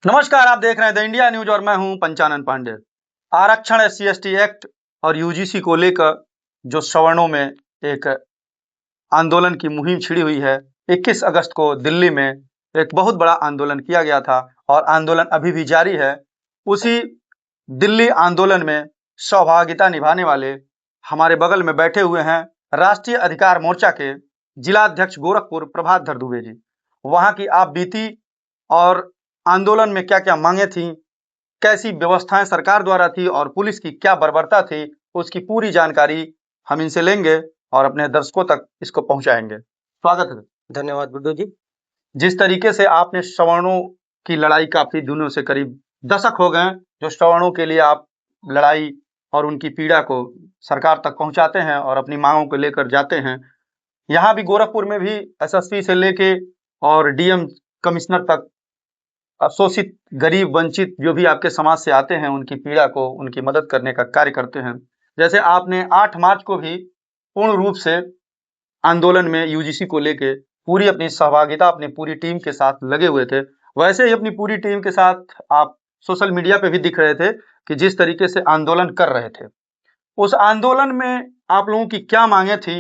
नमस्कार, आप देख रहे हैं द इंडिया न्यूज और मैं हूं पंचानन पांडे। आरक्षण SC/ST एक्ट और यूजीसी को लेकर जो सवर्णों में एक आंदोलन की मुहिम छिड़ी हुई है। 21 अगस्त को दिल्ली में एक बहुत बड़ा आंदोलन किया गया था और आंदोलन अभी भी जारी है। उसी दिल्ली आंदोलन में सहभागिता निभाने वाले हमारे बगल में बैठे हुए हैं राष्ट्रीय अधिकार मोर्चा के जिलाध्यक्ष गोरखपुर प्रभात दुबे जी। वहां की आप बीती और आंदोलन में क्या-क्या मांगे थी, कैसी व्यवस्थाएं सरकार द्वारा थी और पुलिस की क्या बर्बरता थी, उसकी पूरी जानकारी हम इनसे लेंगे और अपने दर्शकों तक इसको पहुंचाएंगे। स्वागत है। धन्यवाद बुद्धू जी। जिस तरीके से आपने सवर्णों की लड़ाई काफी दिनों से करीब दशक हो गए जो सवर्णों के लिए आप लड़ाई और उनकी पीड़ा को सरकार तक पहुंचाते हैं और अपनी मांगों को लेकर जाते हैं। यहाँ भी गोरखपुर में भी SSP से लेके और DM कमिश्नर तक शोषित, गरीब, वंचित जो भी आपके समाज से आते हैं उनकी पीड़ा को, उनकी मदद करने का कार्य करते हैं। जैसे आपने 8 मार्च को भी पूर्ण रूप से आंदोलन में यूजीसी को लेके पूरी अपनी सहभागिता अपनी पूरी टीम के साथ लगे हुए थे। वैसे ही अपनी पूरी टीम के साथ आप सोशल मीडिया पे भी दिख रहे थे कि जिस तरीके से आंदोलन कर रहे थे। उस आंदोलन में आप लोगों की क्या मांगे थी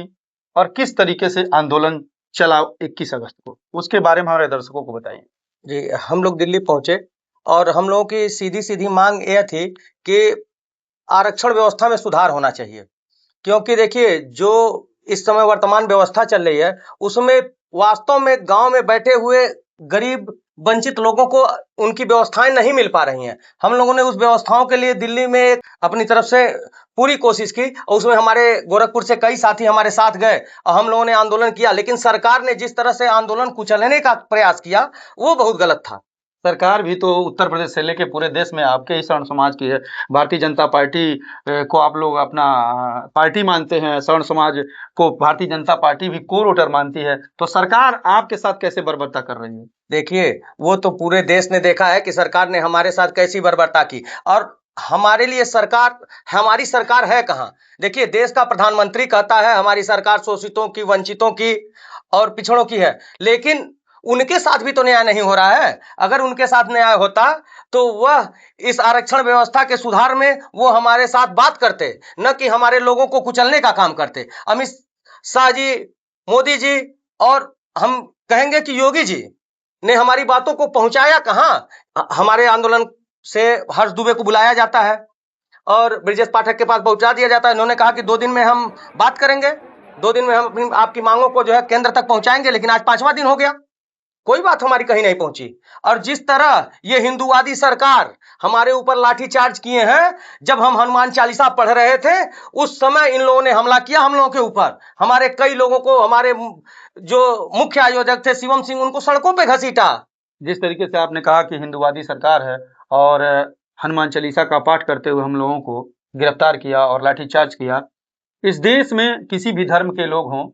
और किस तरीके से आंदोलन चला 21 अगस्त को? उसके बारे में हमारे दर्शकों को बताइए। जी, हम लोग दिल्ली पहुंचे और हम लोगों की सीधी-सीधी मांग यह थी कि आरक्षण व्यवस्था में सुधार होना चाहिए। क्योंकि देखिए, जो इस समय वर्तमान व्यवस्था चल रही है, उसमें वास्तव में गाँव में बैठे हुए गरीब, वंचित लोगों को उनकी व्यवस्थाएँ नहीं मिल पा रही हैं। हम लोगों ने उस व्यवस्थाओं के लिए दिल्ली में एक अपनी तरफ से पूरी कोशिश की और उसमें हमारे गोरखपुर से कई साथी हमारे साथ गए और हम लोगों ने आंदोलन किया। लेकिन सरकार ने जिस तरह से आंदोलन कुचलने का प्रयास किया, वो बहुत गलत था। सरकार भी तो उत्तर प्रदेश से लेके पूरे देश में आपके ही स्वर्ण समाज की है। भारतीय जनता पार्टी को आप लोग अपना पार्टी मानते हैं। स्वर्ण समाज को भारतीय जनता पार्टी भी कोर वोटर मानती है। तो सरकार आपके साथ कैसे बर्बरता कर रही है? देखिए, वो तो पूरे देश ने देखा है कि सरकार ने हमारे साथ कैसी बर्बरता की और हमारे लिए सरकार हमारी सरकार है कहाँ? देखिए, देश का प्रधानमंत्री कहता है हमारी सरकार शोषितों की, वंचितों की और पिछड़ों की है। लेकिन उनके साथ भी तो न्याय नहीं हो रहा है। अगर उनके साथ न्याय होता तो वह इस आरक्षण व्यवस्था के सुधार में वो हमारे साथ बात करते, न कि हमारे लोगों को कुचलने का काम करते। अमित शाह जी, मोदी जी और हम कहेंगे कि योगी जी ने हमारी बातों को पहुंचाया कहाँ? हमारे आंदोलन से हर्ष दुबे को बुलाया जाता है और ब्रजेश पाठक के पास पहुंचा दिया जाता है। इन्होंने कहा कि 2 दिन में हम बात करेंगे, 2 दिन में हम अपनी आपकी मांगों को जो है केंद्र तक पहुंचाएंगे। लेकिन आज 5वां दिन हो गया, कोई बात हमारी कहीं नहीं पहुंची। और जिस तरह ये हिंदूवादी सरकार हमारे ऊपर लाठीचार्ज किए हैं, जब हम हनुमान चालीसा पढ़ रहे थे उस समय इन लोगों ने हमला किया हम लोगों के ऊपर। हमारे कई लोगों को, हमारे जो मुख्य आयोजक थे शिवम सिंह, उनको सड़कों पे घसीटा। जिस तरीके से आपने कहा कि हिंदूवादी सरकार है और हनुमान चालीसा का पाठ करते हुए हम लोगों को गिरफ्तार किया और लाठीचार्ज किया। इस देश में किसी भी धर्म के लोग हों,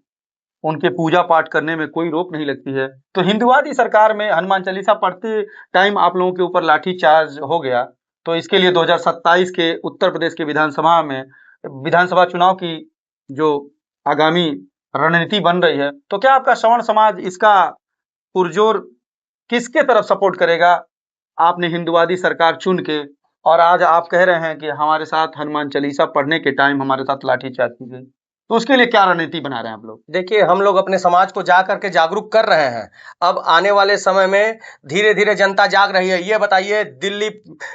उनके पूजा पाठ करने में कोई रोक नहीं लगती है। तो हिंदूवादी सरकार में हनुमान चालीसा पढ़ते टाइम आप लोगों के ऊपर लाठीचार्ज हो गया, तो इसके लिए 2027 के उत्तर प्रदेश के विधानसभा चुनाव की जो आगामी रणनीति बन रही है, तो क्या आपका सवर्ण समाज इसका पुरजोर किसके तरफ सपोर्ट करेगा? आपने हिंदूवादी सरकार चुन के और आज आप कह रहे हैं कि हमारे साथ हनुमान चालीसा पढ़ने के टाइम हमारे साथ लाठीचार्ज की गई। तो उसके लिए क्या रणनीति बना रहे हैं आप लोग? देखिए, हम लोग अपने समाज को जा करके जागरूक कर रहे हैं। अब आने वाले समय में धीरे-धीरे जनता जाग रही है। ये बताइए, दिल्ली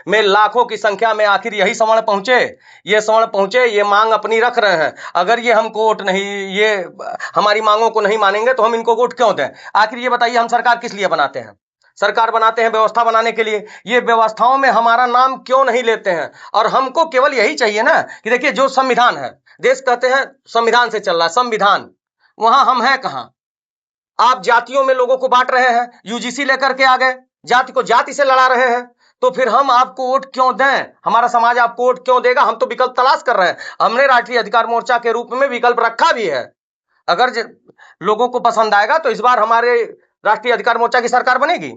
में लाखों की संख्या में आखिर यही सवर्ण पहुँचे? ये सवर्ण पहुँचे, ये माँग अपनी रख रहे हैं। अगर ये हमको वोट नहीं, ये हमारी माँगों को नहीं मानेंगे तो हम इनको वोट क्यों दें? आखिर ये बताइए, हम सरकार किस लिए बनाते हैं? सरकार बनाते हैं व्यवस्था बनाने के लिए। ये व्यवस्थाओं में हमारा नाम क्यों नहीं लेते हैं? और हमको केवल यही चाहिए ना कि देखिए, जो संविधान है, देश कहते हैं संविधान से चल रहा है, संविधान, वहां हम हैं कहां? आप जातियों में लोगों को बांट रहे हैं, यूजीसी लेकर के आ गए, जाति को जाति से लड़ा रहे हैं। तो फिर हम आपको वोट क्यों दें? हमारा समाज आपको वोट क्यों देगा? हम तो विकल्प तलाश कर रहे हैं। हमने राष्ट्रीय अधिकार मोर्चा के रूप में विकल्प रखा भी है। अगर लोगों को पसंद आएगा तो इस बार हमारे राष्ट्रीय अधिकार मोर्चा की सरकार बनेगी।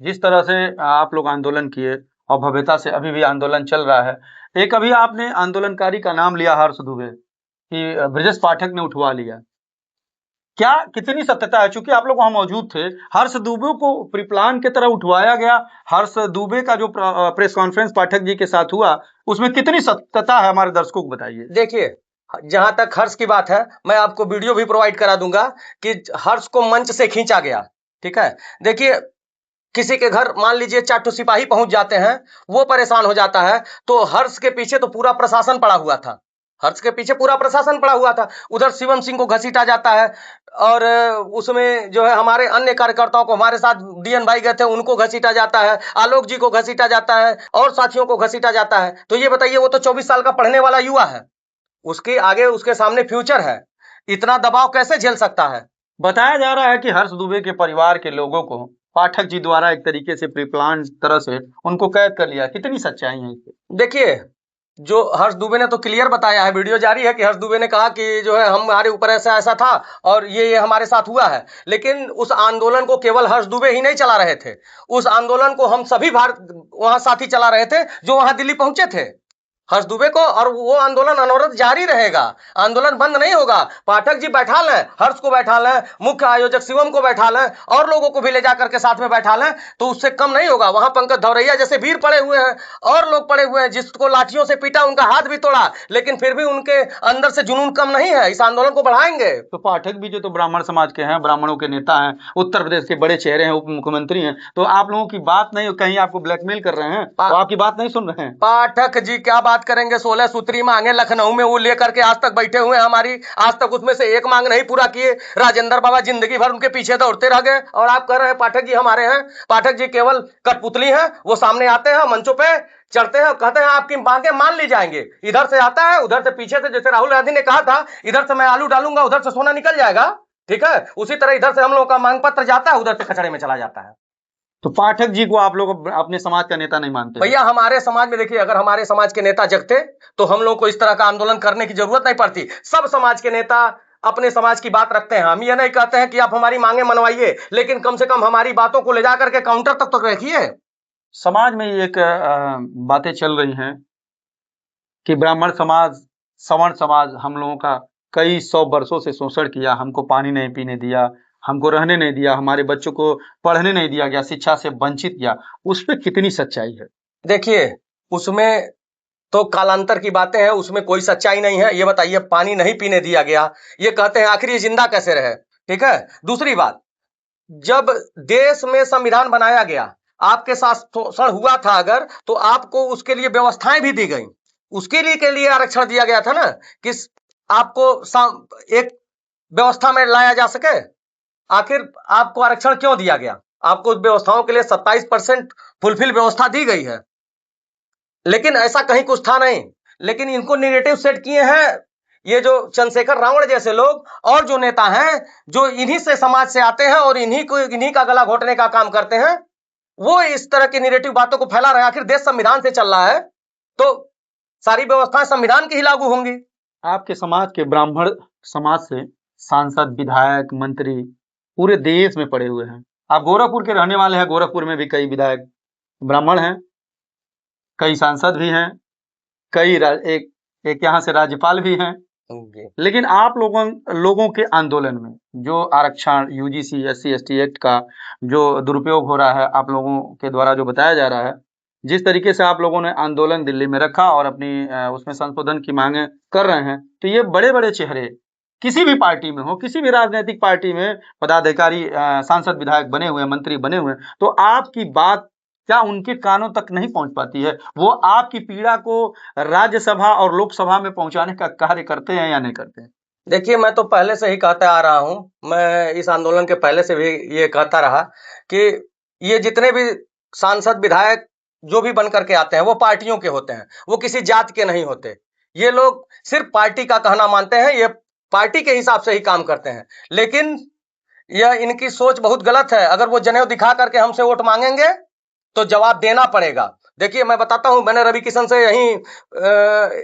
जिस तरह से आप लोग आंदोलन किए और भव्यता से अभी भी आंदोलन चल रहा है। एक अभी आपने आंदोलनकारी का नाम लिया हर्ष दुबे कि ब्रजेश पाठक ने उठवा लिया। क्या कितनी सत्यता है? चूंकि आप लोग वहां मौजूद थे, हर्ष दुबे को प्री प्लान की तरह उठवाया गया। हर्ष दुबे का जो प्रेस कॉन्फ्रेंस पाठक जी के साथ हुआ, उसमें कितनी सत्यता है, हमारे दर्शकों को बताइए। देखिए, जहां तक हर्ष की बात है, मैं आपको वीडियो भी प्रोवाइड करा दूंगा कि हर्ष को मंच से खींचा गया। ठीक है, देखिए, किसी के घर मान लीजिए 4 सिपाही पहुंच जाते हैं, वो परेशान हो जाता है, तो हर्ष के पीछे तो पूरा प्रशासन पड़ा हुआ था। हर्ष के पीछे पूरा प्रशासन पड़ा हुआ था। उधर शिवम सिंह को घसीटा जाता है, और उसमें जो है हमारे अन्य कार्यकर्ताओं को, हमारे साथ डीएन भाई गए थे, उनको घसीटा जाता है, आलोक जी को घसीटा जाता है, और साथियों को घसीटा जाता है। तो ये बताइए, वो तो 24 साल का पढ़ने वाला युवा है, उसके आगे उसके सामने फ्यूचर है, इतना दबाव कैसे झेल सकता है? बताया जा रहा है कि हर्ष दुबे के परिवार के लोगों को पाठक जी द्वारा एक तरीके से प्री प्लान तरह से उनको कैद कर लिया। कितनी सच्चाई है इसमें? देखिए, जो हर्ष दुबे ने तो क्लियर बताया है, वीडियो जारी है, कि हर्ष दुबे ने कहा कि जो है हमारे ऊपर ऐसा ऐसा था और ये हमारे साथ हुआ है। लेकिन उस आंदोलन को केवल हर्ष दुबे ही नहीं चला रहे थे, उस आंदोलन को हम सभी भारत वहां साथी चला रहे थे जो वहां दिल्ली पहुंचे थे, हर्ष दुबे को। और वो आंदोलन अनवरत जारी रहेगा, आंदोलन बंद नहीं होगा। पाठक जी बैठा लें, हर्ष को बैठा लें, मुख्य आयोजक शिवम को बैठा लें, और लोगों को भी ले जाकर के साथ में बैठा लें, तो उससे कम नहीं होगा। वहां पंकज धौरैया जैसे वीर पड़े हुए हैं, और लोग पड़े हुए हैं, जिसको लाठियों से पीटा, उनका हाथ भी तोड़ा, लेकिन फिर भी उनके अंदर से जुनून कम नहीं है। इस आंदोलन को बढ़ाएंगे। तो पाठक भी जो तो ब्राह्मण समाज के हैं, ब्राह्मणों के नेता हैं, उत्तर प्रदेश के बड़े चेहरे हैं, उप मुख्यमंत्री हैं, तो आप लोगों की बात नहीं, कहीं आपको ब्लैकमेल कर रहे हैं, तो आपकी बात नहीं सुन रहे हैं? पाठक जी क्या बात करेंगे? 16 सूत्री मांगे लखनऊ में वो लेकर के आज तक बैठे हुए हैं, हमारी आज तक उसमें से एक मांग नहीं पूरा किए। राजेंद्र बाबा जिंदगी भर उनके पीछे दौड़ते रह गए, और आप कह रहे हैं पाठक जी हमारे हैं। पाठक जी केवल कठपुतली हैं, वो सामने आते हैं, मंचों पे चढ़ते हैं, कहते हैं आपकी मांगे मान ली जाएंगे। इधर से आता है, उधर से पीछे से, जैसे राहुल गांधी ने कहा था, इधर से मैं आलू डालूंगा, उधर से सोना निकल जाएगा। ठीक है, उसी तरह इधर से हम लोगों का मांग पत्र जाता है, उधर से कचड़े में चला जाता है। तो पाठक जी को आप लोग अपने समाज का नेता नहीं मानते? भैया, हमारे समाज में देखिए, अगर हमारे समाज के नेता जगते तो हम लोग को इस तरह का आंदोलन करने की जरूरत नहीं पड़ती। सब समाज के नेता अपने समाज की बात रखते हैं। हम ये नहीं कहते हैं कि आप हमारी मांगे मनवाइए, लेकिन कम से कम हमारी बातों को ले जाकर के काउंटर तक तो रखिए। समाज में एक बातें चल रही हैं कि ब्राह्मण समाज, सवर्ण समाज हम लोगों का कई 100 वर्षों से शोषण किया, हमको पानी नहीं पीने दिया, हमको रहने नहीं दिया, हमारे बच्चों को पढ़ने नहीं दिया गया, शिक्षा से वंचित किया। उस पे कितनी सच्चाई है? देखिए, उसमें तो कालांतर की बातें हैं, उसमें कोई सच्चाई नहीं है। ये बताइए, पानी नहीं पीने दिया गया, ये कहते हैं, आखिर ये जिंदा कैसे रहे? ठीक है, दूसरी बात, जब देश में संविधान बनाया गया, आपके साथ शोषण हुआ था अगर, तो आपको उसके लिए व्यवस्थाएं भी दी गई, उसके लिए के लिए आरक्षण दिया गया था ना, कि आपको एक व्यवस्था में लाया जा सके। आखिर आपको आरक्षण क्यों दिया गया? आपको उस व्यवस्थाओं के लिए 27% फुलफिल व्यवस्था दी गई है, लेकिन ऐसा कहीं कुछ था नहीं। लेकिन इनको निगेटिव सेट किए हैं ये जो चंद्रशेखर रावण जैसे लोग, और जो नेता हैं जो इन्हीं से समाज से आते हैं और इन्हीं का गला घोटने का काम करते हैं, वो इस तरह की निगेटिव बातों को फैला रहे हैं। आखिर देश संविधान से चल रहा है, तो सारी व्यवस्थाएं संविधान की ही लागू होंगी। आपके समाज के ब्राह्मण समाज से सांसद, विधायक, मंत्री पूरे देश में पड़े हुए हैं। आप गोरखपुर के रहने वाले हैं, गोरखपुर में भी कई विधायक ब्राह्मण हैं, कई सांसद भी हैं, एक यहाँ से राज्यपाल भी हैं। लेकिन आप लोगों के आंदोलन में जो आरक्षण, यूजीसी, एससी एसटी एक्ट का जो दुरुपयोग हो रहा है, आप लोगों के द्वारा जो बताया जा रहा है, जिस तरीके से आप लोगों ने आंदोलन दिल्ली में रखा और अपनी उसमें संशोधन की मांगे कर रहे हैं, तो ये बड़े बड़े चेहरे किसी भी पार्टी में हो, किसी भी राजनीतिक पार्टी में पदाधिकारी, सांसद, विधायक बने हुए, मंत्री बने हुए, तो आपकी बात क्या उनके कानों तक नहीं पहुंच पाती है? वो आपकी पीड़ा को राज्यसभा और लोकसभा में पहुंचाने का कार्य करते हैं या नहीं करते हैं? देखिए, मैं तो पहले से ही कहता आ रहा हूं, मैं इस आंदोलन के पहले से भी ये कहता रहा कि ये जितने भी सांसद, विधायक जो भी बन करके आते हैं, वो पार्टियों के होते हैं, वो किसी जात के नहीं होते। ये लोग सिर्फ पार्टी का कहना मानते हैं, ये पार्टी के हिसाब से ही काम करते हैं। लेकिन यह इनकी सोच बहुत गलत है। अगर वो जनेऊ दिखा करके हमसे वोट मांगेंगे तो जवाब देना पड़ेगा। देखिए, मैं बताता हूं, मैंने रवि किशन से यही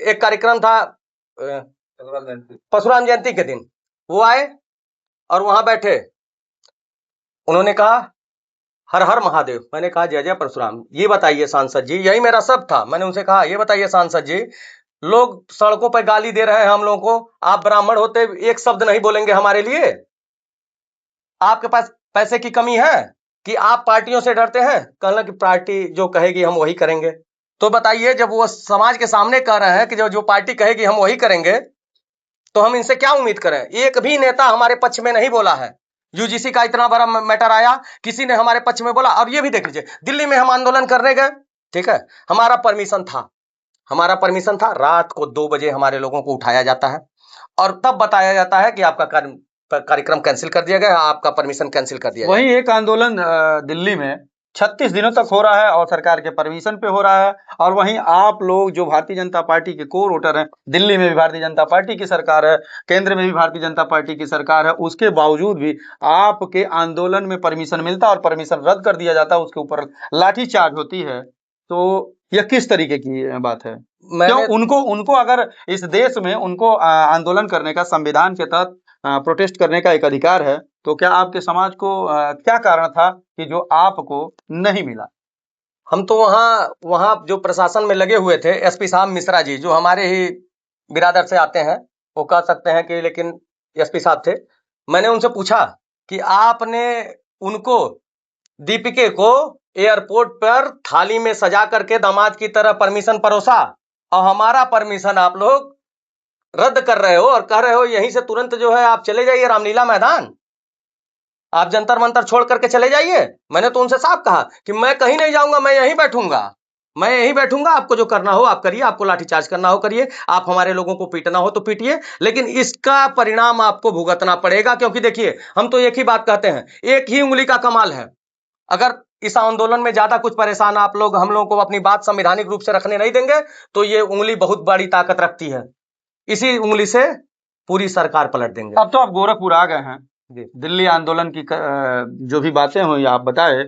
एक कार्यक्रम था, परशुराम जयंती के दिन वो आए और वहां बैठे, उन्होंने कहा हर हर महादेव। मैंने कहा जय जय परशुराम। ये बताइए सांसद जी, यही मेरा सब था, मैंने उनसे कहा ये बताइए सांसद जी, लोग सड़कों पर गाली दे रहे हैं हम लोगों को, आप ब्राह्मण होते एक शब्द नहीं बोलेंगे हमारे लिए? आपके पास पैसे की कमी है कि आप पार्टियों से डरते हैं? कहना कि पार्टी जो कहेगी हम वही करेंगे। तो बताइए, जब वो समाज के सामने कह रहे हैं कि जो जो पार्टी कहेगी हम वही करेंगे, तो हम इनसे क्या उम्मीद करें? एक भी नेता हमारे पक्ष में नहीं बोला है। यूजीसी का इतना बड़ा मैटर आया, किसी ने हमारे पक्ष में बोला? अब ये भी देख लीजिए, दिल्ली में हम आंदोलन करने गए, ठीक है, हमारा परमिशन था, रात को 2 बजे हमारे लोगों को उठाया जाता है और तब बताया जाता है कि आपका कार्यक्रम कैंसिल कर दिया गया, आपका परमिशन कैंसिल कर दिया गया। वही एक आंदोलन दिल्ली में 36 दिनों तक हो रहा है और सरकार के परमिशन पे हो रहा है, और वहीं आप लोग जो भारतीय जनता पार्टी के कोर वोटर हैं, दिल्ली में भी भारतीय जनता पार्टी की सरकार है, केंद्र में भी भारतीय जनता पार्टी की सरकार है, उसके बावजूद भी आपके आंदोलन में परमिशन मिलता है और परमिशन रद्द कर दिया जाता है, उसके ऊपर लाठीचार्ज होती है। तो यह किस तरीके की बात है? क्यों उनको अगर इस देश में उनको आंदोलन करने का, संविधान के तहत प्रोटेस्ट करने का एक अधिकार है, तो क्या आपके समाज को क्या कारण था कि जो आपको नहीं मिला? हम तो वहां जो प्रशासन में लगे हुए थे, एसपी साहब मिश्रा जी, जो हमारे ही बिरादर से आते हैं, वो कह सकते हैं कि, लेकिन एसपी साहब थे। मैंने उनसे पूछा कि आपने उनको, दीपिके को एयरपोर्ट पर थाली में सजा करके दामाद की तरह परमिशन परोसा, और हमारा परमिशन आप लोग रद्द कर रहे हो और कह रहे हो यहीं से तुरंत जो है आप चले जाइए रामलीला मैदान, आप जंतर मंतर छोड़ करके चले जाइए। मैंने तो उनसे साफ कहा कि मैं कहीं नहीं जाऊंगा, मैं यहीं बैठूंगा, आपको जो करना हो आप करिए, आपको लाठीचार्ज करना हो करिए, आप हमारे लोगों को पीटना हो तो पीटिए, लेकिन इसका परिणाम आपको भुगतना पड़ेगा। क्योंकि देखिए, हम तो एक ही बात कहते हैं, एक ही उंगली का कमाल है। अगर इस आंदोलन में ज्यादा कुछ परेशान आप लोग हम लोगों को अपनी बात संवैधानिक रूप से रखने नहीं देंगे, तो ये उंगली बहुत बड़ी ताकत रखती है, इसी उंगली से पूरी सरकार पलट देंगे। अब तो आप गोरखपुर आ गए हैं, दिल्ली आंदोलन की जो भी बातें हुई आप बताए,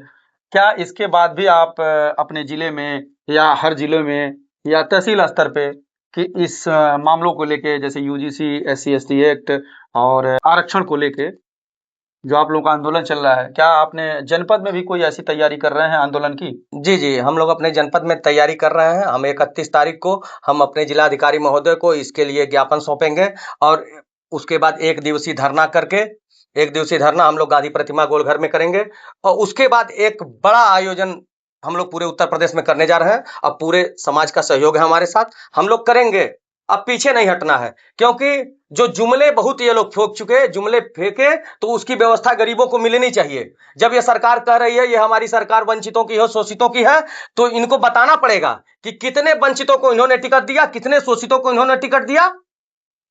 क्या इसके बाद भी आप अपने जिले में या हर जिले में या तहसील स्तर पे कि इस मामलों को लेके, जैसे यूजीसी, SC/ST एक्ट और आरक्षण को लेके जो आप लोगों का आंदोलन चल रहा है, क्या आपने जनपद में भी कोई ऐसी तैयारी कर रहे हैं आंदोलन की? जी, हम लोग अपने जनपद में तैयारी कर रहे हैं। हम 31 तारीख को हम अपने जिलाधिकारी महोदय को इसके लिए ज्ञापन सौंपेंगे और उसके बाद 1 दिवसीय धरना हम लोग गांधी प्रतिमा गोलघर में करेंगे, और उसके बाद एक बड़ा आयोजन हम लोग पूरे उत्तर प्रदेश में करने जा रहे हैं। अब पूरे समाज का सहयोग है हमारे साथ, हम लोग करेंगे। अब पीछे नहीं हटना है, क्योंकि जो जुमले बहुत ये लोग फेंक चुके, जुमले फेंके तो उसकी व्यवस्था गरीबों को मिलनी चाहिए। जब ये सरकार कह रही है ये हमारी सरकार वंचितों की है, शोषितों की है, तो इनको बताना पड़ेगा कि कितने वंचितों को इन्होंने टिकट दिया, कितने शोषितों को इन्होंने टिकट दिया,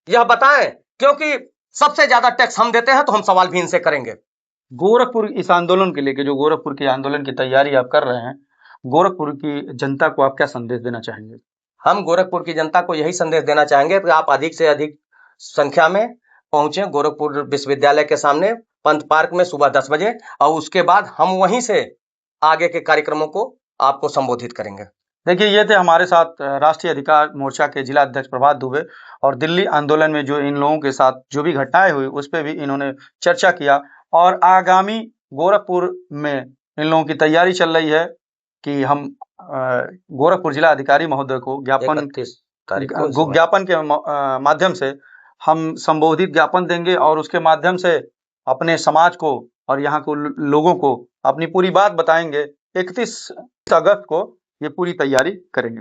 यह बताएं। क्योंकि सबसे ज्यादा टैक्स हम देते हैं, तो हम सवाल भी इनसे करेंगे। गोरखपुर इस आंदोलन के लेके, जो गोरखपुर के आंदोलन की तैयारी आप कर रहे हैं, गोरखपुर की जनता को आप क्या संदेश देना चाहेंगे? हम गोरखपुर की जनता को यही संदेश देना चाहेंगे कि आप अधिक से अधिक संख्या में पहुंचे गोरखपुर विश्वविद्यालय के सामने पंत पार्क में सुबह 10 बजे, और उसके बाद हम वहीं से आगे के कार्यक्रमों को आपको संबोधित करेंगे। देखिए, ये थे हमारे साथ राष्ट्रीय अधिकार मोर्चा के जिला अध्यक्ष प्रभात दुबे, और दिल्ली आंदोलन में जो इन लोगों के साथ जो भी घटनाएं हुई उस पर भी इन्होंने चर्चा किया, और आगामी गोरखपुर में इन लोगों की तैयारी चल रही है कि हम गोरखपुर जिला अधिकारी महोदय को ज्ञापन के माध्यम से हम संबोधित ज्ञापन देंगे, और उसके माध्यम से अपने समाज को और यहाँ को लोगों को अपनी पूरी बात बताएंगे। 31 अगस्त को ये पूरी तैयारी करेंगे।